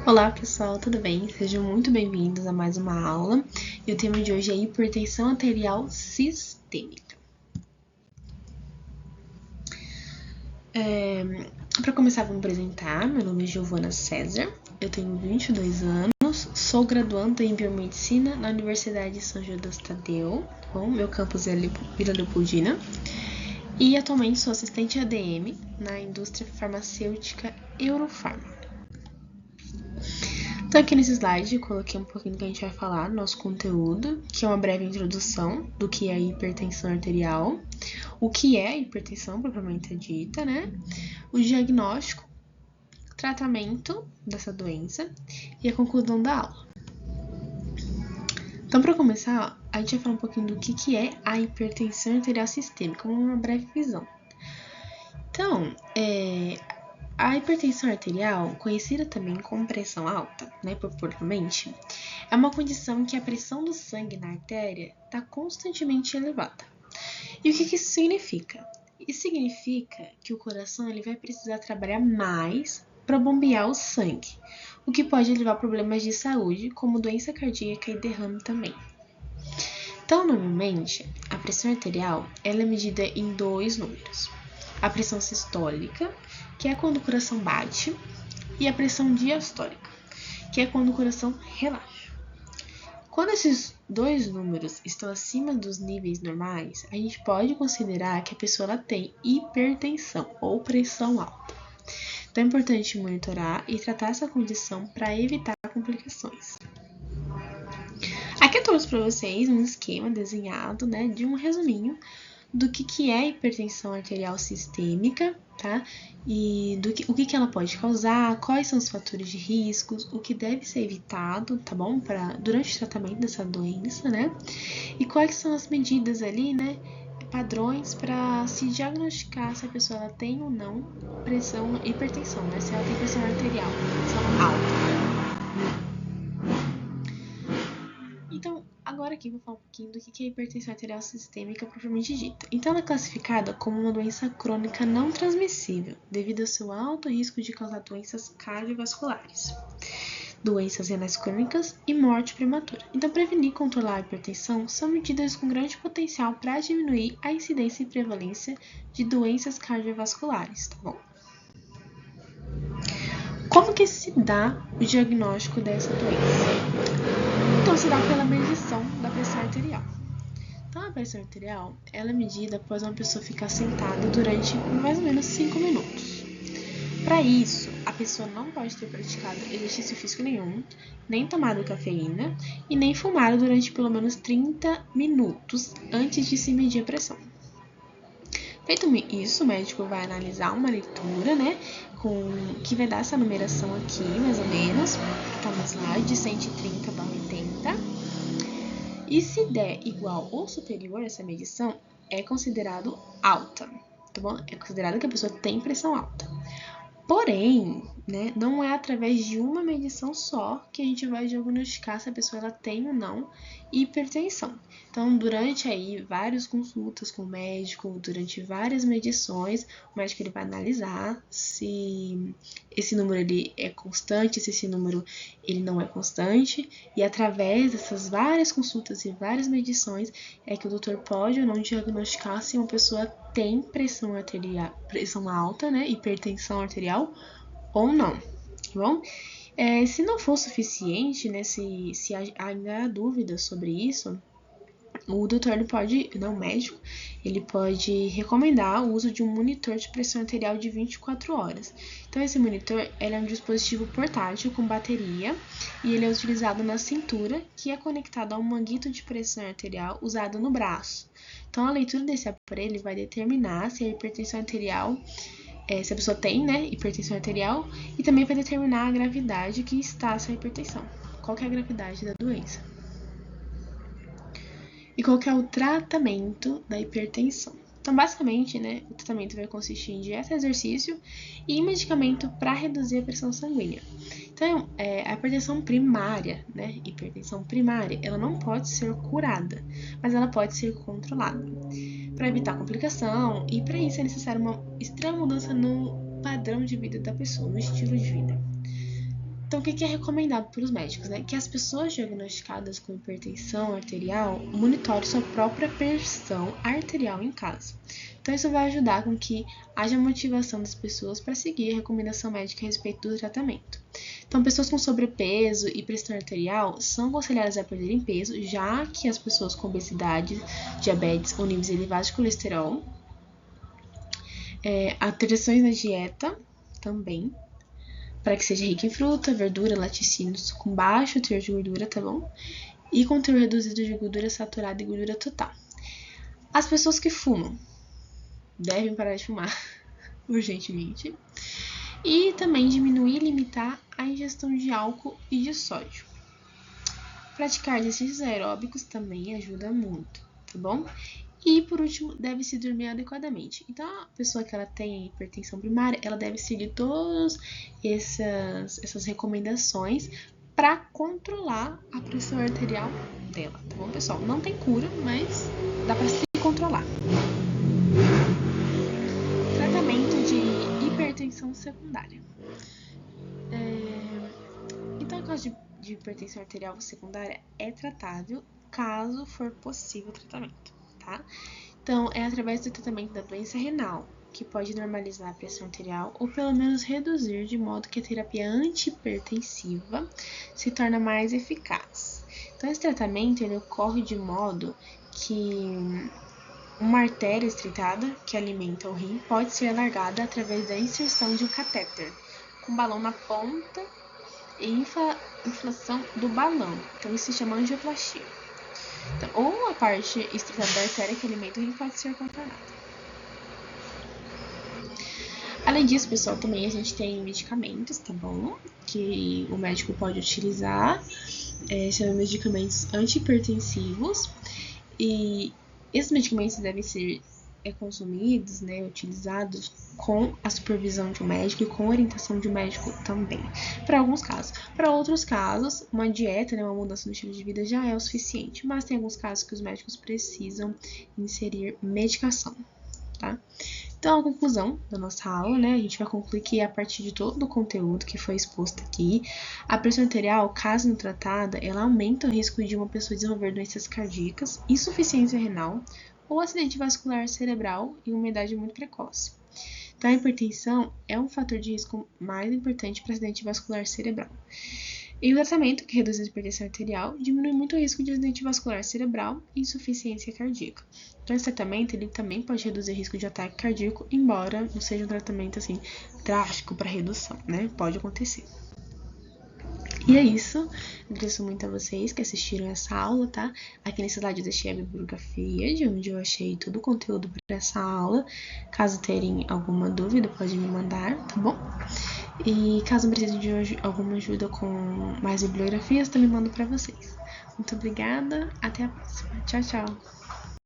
Olá pessoal, tudo bem? Sejam muito bem-vindos a mais uma aula e o tema de hoje é hipertensão arterial sistêmica. Para começar, vou me apresentar. Meu nome é Giovana César, eu tenho 22 anos, sou graduanda em Biomedicina na Universidade de São Judas Tadeu, meu campus é Vila Leopoldina, e atualmente sou assistente ADM na indústria farmacêutica Eurofarma. Então, aqui nesse slide eu coloquei um pouquinho do que a gente vai falar no nosso conteúdo, que é uma breve introdução do que é a hipertensão arterial, o que é a hipertensão propriamente dita, né? O diagnóstico, tratamento dessa doença e a conclusão da aula. Então, para começar, a gente vai falar um pouquinho do que é a hipertensão arterial sistêmica, como uma breve visão. Então, a hipertensão arterial, conhecida também como pressão alta, popularmente, é uma condição em que a pressão do sangue na artéria está constantemente elevada. E o que isso significa? Isso significa que o coração vai precisar trabalhar mais para bombear o sangue, o que pode levar a problemas de saúde, como doença cardíaca e derrame também. Então, normalmente, a pressão arterial é medida em dois números. A pressão sistólica, que é quando o coração bate, e a pressão diastólica, que é quando o coração relaxa. Quando esses dois números estão acima dos níveis normais, a gente pode considerar que a pessoa tem hipertensão ou pressão alta. Então é importante monitorar e tratar essa condição para evitar complicações. Aqui eu trouxe para vocês um esquema desenhado, de um resuminho do que é hipertensão arterial sistêmica, tá? E o que ela pode causar, quais são os fatores de riscos, o que deve ser evitado, tá bom? Durante o tratamento dessa doença, E quais são as medidas ali, padrões para se diagnosticar se a pessoa ela tem ou não hipertensão, Se ela tem pressão arterial, pressão alta. Então, agora aqui eu vou falar um pouquinho do que é a hipertensão arterial sistêmica propriamente dita. Então, ela é classificada como uma doença crônica não transmissível, devido ao seu alto risco de causar doenças cardiovasculares, doenças renais crônicas e morte prematura. Então, prevenir e controlar a hipertensão são medidas com grande potencial para diminuir a incidência e prevalência de doenças cardiovasculares, tá bom? Como que se dá o diagnóstico dessa doença? Então, se dá pela medição da pressão arterial. Então, a pressão arterial ela é medida após uma pessoa ficar sentada durante mais ou menos 5 minutos. Para isso, a pessoa não pode ter praticado exercício físico nenhum, nem tomado cafeína e nem fumado durante pelo menos 30 minutos antes de se medir a pressão. Feito isso, o médico vai analisar uma leitura, que vai dar essa numeração aqui, mais ou menos, que tá no slide, de 130/80. E se der igual ou superior a essa medição, é considerado alta, tá bom? É considerado que a pessoa tem pressão alta. Porém, não é através de uma medição só que a gente vai diagnosticar se a pessoa ela tem ou não hipertensão. Então, durante várias consultas com o médico, durante várias medições, o médico ele vai analisar se esse número ele é constante, se esse número ele não é constante, e através dessas várias consultas e várias medições é que o doutor pode ou não diagnosticar se uma pessoa tem pressão alta, hipertensão arterial ou não, tá bom? Se não for suficiente, se ainda há dúvida sobre isso, o doutor o médico, ele pode recomendar o uso de um monitor de pressão arterial de 24 horas. Então, esse monitor ele é um dispositivo portátil com bateria e ele é utilizado na cintura, que é conectado a um manguito de pressão arterial usado no braço. Então, a leitura desse aparelho vai determinar se a hipertensão arterial, se a pessoa tem, hipertensão arterial, e também vai determinar a gravidade que está essa hipertensão. Qual que é a gravidade da doença? E qual que é o tratamento da hipertensão? Então, basicamente, o tratamento vai consistir em dieta, exercício e medicamento para reduzir a pressão sanguínea. Então, a hipertensão primária, ela não pode ser curada, mas ela pode ser controlada. Para evitar complicação, e para isso é necessário uma extrema mudança no padrão de vida da pessoa, no estilo de vida. Então, o que é recomendado pelos médicos, né? Que as pessoas diagnosticadas com hipertensão arterial monitorem sua própria pressão arterial em casa. Então, isso vai ajudar com que haja motivação das pessoas para seguir a recomendação médica a respeito do tratamento. Então, pessoas com sobrepeso e pressão arterial são aconselhadas a perderem peso, já que as pessoas com obesidade, diabetes ou níveis elevados de colesterol, alterações na dieta também, para que seja rica em fruta, verdura, laticínios com baixo teor de gordura, tá bom? E com teor reduzido de gordura saturada e gordura total. As pessoas que fumam devem parar de fumar urgentemente. E também diminuir e limitar a ingestão de álcool e de sódio. Praticar exercícios aeróbicos também ajuda muito, tá bom? E, por último, deve-se dormir adequadamente. Então, a pessoa que ela tem hipertensão primária, ela deve seguir todas essas recomendações para controlar a pressão arterial dela, tá bom, pessoal? Não tem cura, mas dá para se controlar. Tratamento de hipertensão secundária. Então, o caso de hipertensão arterial secundária é tratável caso for possível o tratamento, tá? Então, é através do tratamento da doença renal, que pode normalizar a pressão arterial ou pelo menos reduzir de modo que a terapia antihipertensiva se torna mais eficaz. Então, esse tratamento ele ocorre de modo que uma artéria estreitada que alimenta o rim pode ser alargada através da inserção de um catéter com balão na ponta e inflação do balão. Então, isso se chama angioplastia. Então, ou a parte estreitada da artéria que alimenta o rim pode ser contornada. Além disso, pessoal, também a gente tem medicamentos, tá bom? Que o médico pode utilizar, são medicamentos antihipertensivos, e esses medicamentos devem ser consumidos, né, utilizados com a supervisão de um médico e com orientação de um médico também, para alguns casos. Para outros casos, uma dieta, né, uma mudança no estilo de vida já é o suficiente, mas tem alguns casos que os médicos precisam inserir medicação, tá? Então, a conclusão da nossa aula, né, a gente vai concluir que a partir de todo o conteúdo que foi exposto aqui, a pressão arterial, caso não tratada, ela aumenta o risco de uma pessoa desenvolver doenças cardíacas, insuficiência renal ou acidente vascular cerebral em uma idade muito precoce. Então, a hipertensão é um fator de risco mais importante para acidente vascular cerebral. E o tratamento, que reduz a hipertensão arterial, diminui muito o risco de acidente vascular cerebral e insuficiência cardíaca. Então, esse tratamento ele também pode reduzir o risco de ataque cardíaco, embora não seja um tratamento assim drástico para redução, né? Pode acontecer. E é isso. Agradeço muito a vocês que assistiram essa aula, tá? Aqui nesse slide eu deixei a bibliografia de onde eu achei todo o conteúdo para essa aula. Caso terem alguma dúvida, pode me mandar, tá bom? E caso precisem de alguma ajuda com mais bibliografias, também mando para vocês. Muito obrigada, até a próxima. Tchau, tchau!